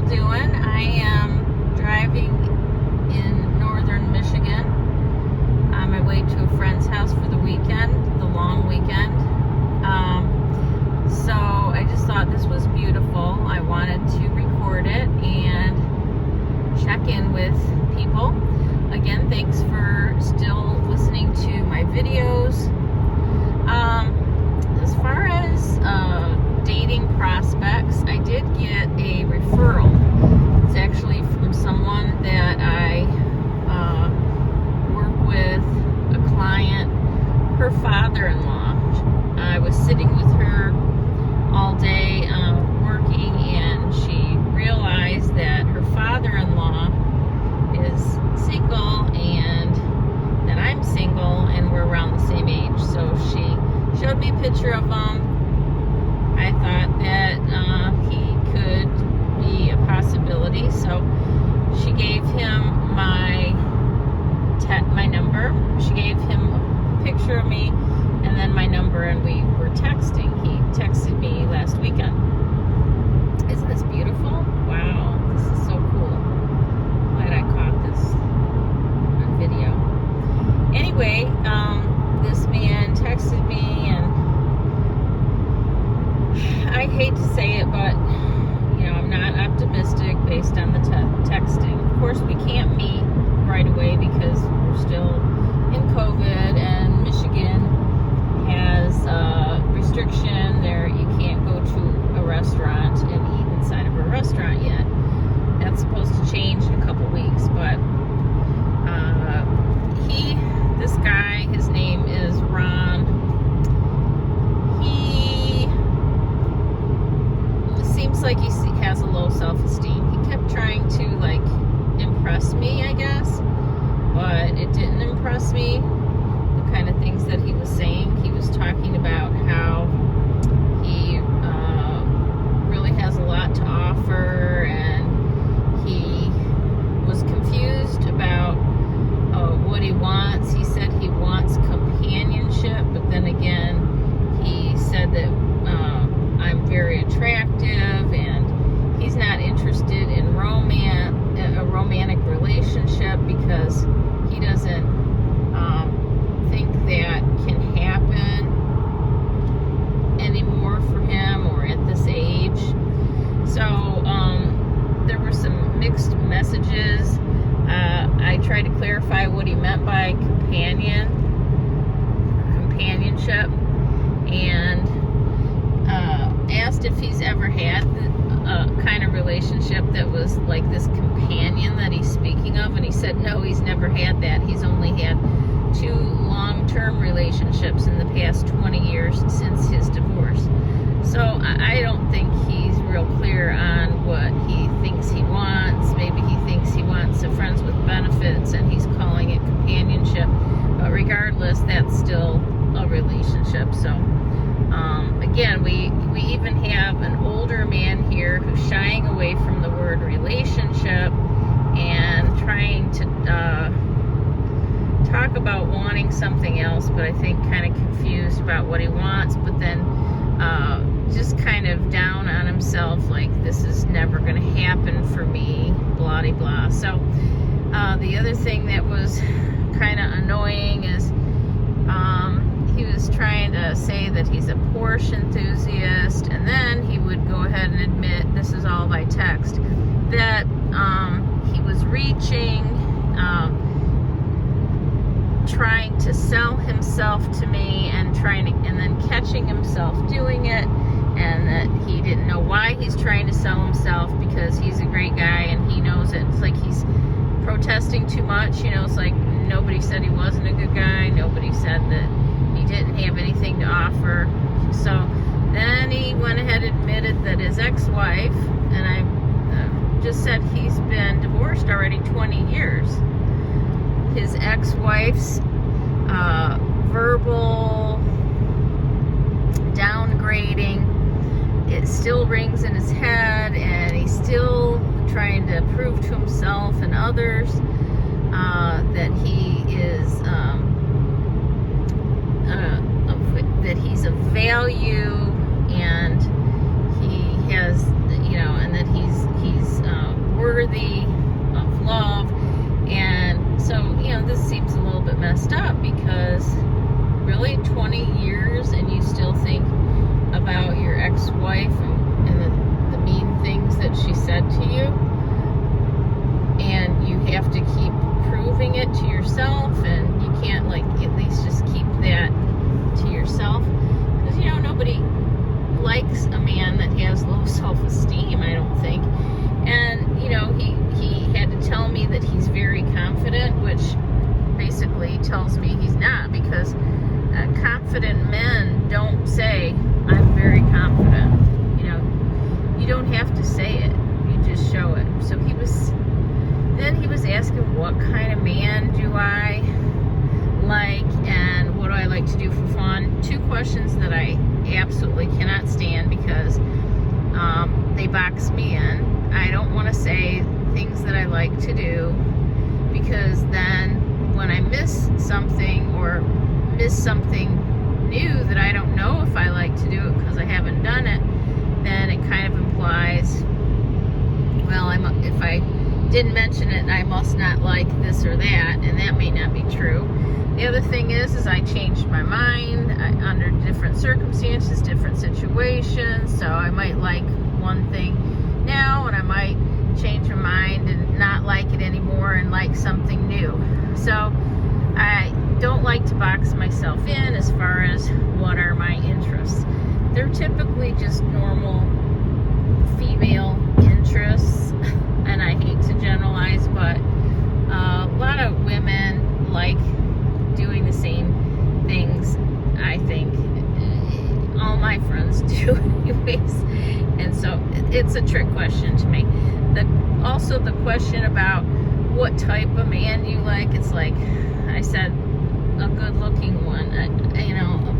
doing? I am driving in northern Michigan on my way to a friend's house for the weekend, the long weekend. So I just thought this was beautiful. I wanted to record it and check in with people. Again, thanks for still listening to my videos. As far as dating prospects, I did get a referral. It's actually from someone that I work with, a client, her father-in-law. I was sitting with her all day working, and she realized that her father-in-law is single and that I'm single and we're around the same age. So she showed me a picture of him. I thought that he could be a possibility, so she gave him my number. She gave him a picture of me and then my number, and we were texting. He texted me last weekend. Isn't this beautiful? Wow, this is so cool. Glad I caught this on video. Anyway, this man texted me, and I hate to say it, but I'm not optimistic based on the texting. Of course, we can't meet right away because we're still in COVID, and Michigan has a restriction there. You can't go to a restaurant and eat inside of a restaurant yet. That's supposed to change in a couple weeks, but this guy, his name is Ron. He seems like he has a low self-esteem. He kept trying to impress me, I guess, but it didn't impress me. The kind of things that he was saying. He was talking about how he really has a lot to offer, and he was confused about what he wants. He said he wants companionship, but then again, he said that I'm very attractive, and he's not interested in a romantic relationship because he doesn't think that can happen anymore for him or at this age. So there were some mixed messages. I tried to clarify what he meant by companionship, and asked if he's ever had a kind of relationship that was like this companion that he's speaking of, and he said no, he's never had that. He's only had 2 long-term relationships in the past 20 years since his divorce. So I don't think he's real clear on what he thinks he wants. Maybe he thinks he wants a friends with benefits and he's calling it companionship, but regardless, that's still a relationship. So again, we even have an older man here who's shying away from the word relationship and trying to talk about wanting something else, but I think kind of confused about what he wants, but then just kind of down on himself, like this is never going to happen for me, blah de blah. So the other thing that was kind of annoying is he was trying to say that he's a Porsche enthusiast, and then he would go ahead and admit, this is all by text, that he was reaching, trying to sell himself to me and then catching himself doing it, and that he didn't know why he's trying to sell himself because he's a great guy and he knows it. It's like he's protesting too much. It's like nobody said he wasn't a good guy. Nobody said that he didn't have anything to offer. So then he went ahead and admitted that his ex-wife, and I just said he's been divorced already 20 years. His ex-wife's verbal downgrading, it still rings in his head, and he's still trying to prove to himself and others that he is that he's of value, and he has, and that he's what kind of man do I like, and what do I like to do for fun. 2 questions that I absolutely cannot stand because they box me in. I don't want to say things that I like to do, because then when I miss something or miss something new that I don't know if I like to do it because I haven't done it, then it kind of implies, well, if I didn't mention it, I must not like this or that, and that may not be true. The other thing is I changed my mind under different circumstances, different situations, so I might like one thing now, and I might change my mind and not like it anymore and like something new. So I don't like to box myself in as far as what are my interests. They're typically just normal female interests, and I hate to generalize, but a lot of women like doing the same things, I think. All my friends do anyways, and so it's a trick question to me. Also the question about what type of man you like, it's like I said, a good looking one,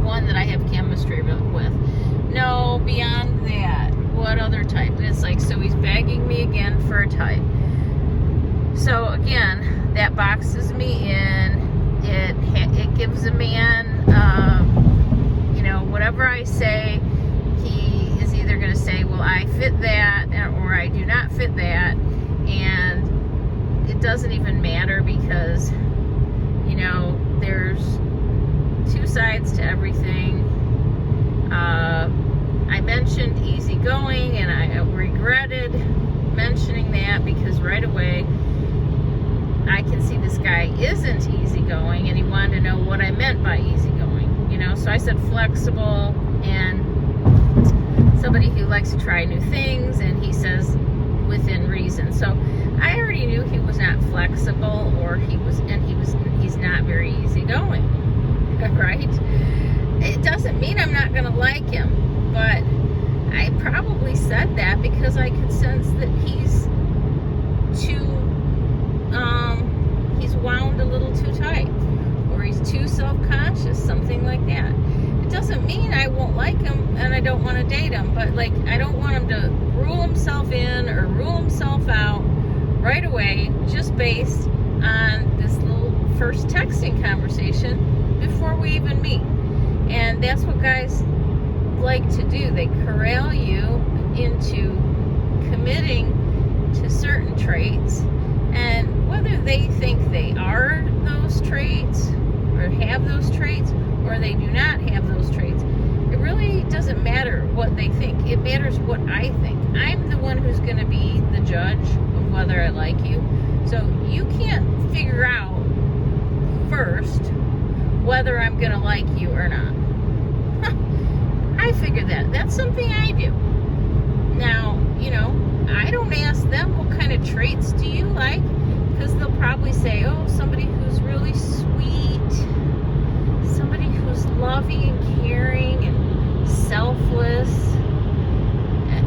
one that I have chemistry with. No, beyond that, what other type? And it's like, so he's begging me again for a type. So again, that boxes me in. It gives a man, whatever I say, he is either going to say, well, I fit that, or I do not fit that, and it doesn't even matter because, there's 2 sides to everything. I mentioned easygoing, and I regretted mentioning that because right away I can see this guy isn't easygoing, and he wanted to know what I meant by easygoing. So I said flexible, and somebody who likes to try new things, and he says within reason. So I already knew he was not flexible, or he's not very easygoing, right? It doesn't mean I'm not going to like him, but I probably said that because I could sense that he's wound a little too tight, or he's too self-conscious, something like that. It doesn't mean I won't like him and I don't want to date him, but I don't want him to rule himself in or rule himself out right away just based on this little first texting conversation before we even meet. And that's what guys like to do. They corral you into committing to certain traits, and whether they think they are those traits or have those traits, or they do not have those traits, it really doesn't matter what they think. It matters what I think. I'm the one who's going to be the judge of whether I like you. So you can't figure out first whether I'm going to like you or not. I figured that. That's something I do. Now, I don't ask them what kind of traits do you like, because they'll probably say, oh, somebody who's really sweet, somebody who's loving and caring and selfless.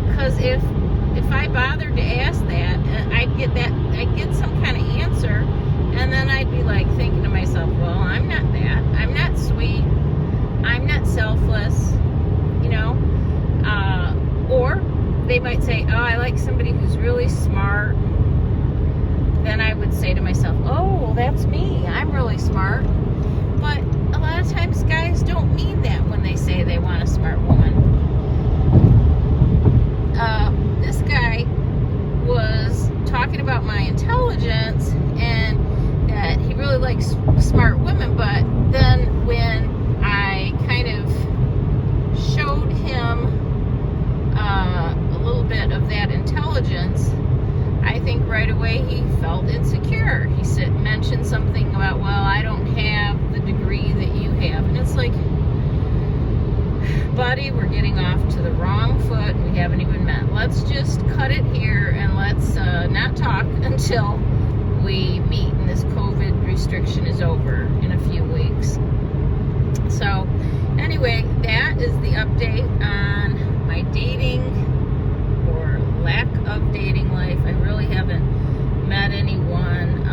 Because if I bothered to ask that, I'd get some kind of answer, and then I'd be like thinking to myself, well, I'm not that. I'm not sweet. I'm not selfless. Or they might say, oh, I like somebody who's really smart. Then I would say to myself, oh, well, that's me. I'm really smart. But a lot of times guys don't mean that when they say they want a smart woman. This guy was talking about my intelligence and that he really likes smart women, but then when I kind of showed him a little bit of that intelligence, I think right away he felt insecure. He mentioned something about, well, I don't have the degree that you have. And it's like, buddy, we're getting off to the wrong foot and we haven't even met. Let's just cut it here and let's not talk until we meet and this COVID restriction is over in a few weeks. So anyway, that is the update on my dating or lack of dating life. I really haven't met anyone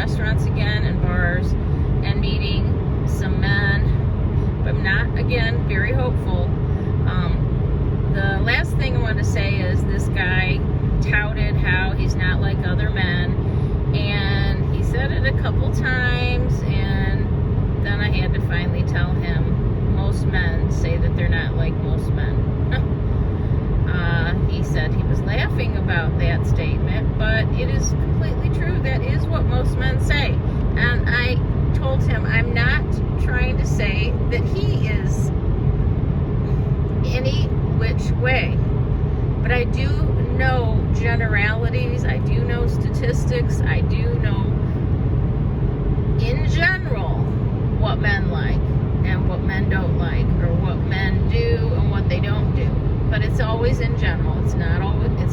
restaurants again and bars and meeting some men, but I'm not, again, very hopeful. The last thing I want to say is this guy touted how he's not like other men, and he said it a couple times, and then I had to finally tell him most men say that they're not like most men. He said he was laughing about that statement, but it is completely true. That is what most men say. And I told him I'm not trying to say that he is any which way, but I do know generalities, I do know statistics, I do know in general what men like and what men don't like, or what men do and what they don't do. But it's always in general. It's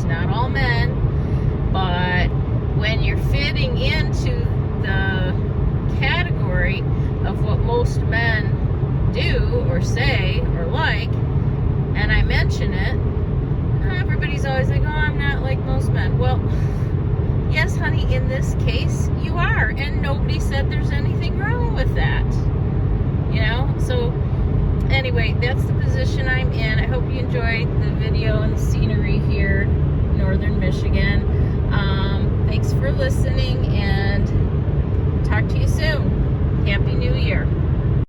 not all men. But when you're fitting into the category of what most men do or say or like, and I mention it, everybody's always like, oh, I'm not like most men. Well, yes, honey, in this case, you are. And nobody said there's anything wrong with that. You know? So, anyway, that's the position I'm in. I hope you enjoyed the video and the scenery here in northern Michigan. Thanks for listening.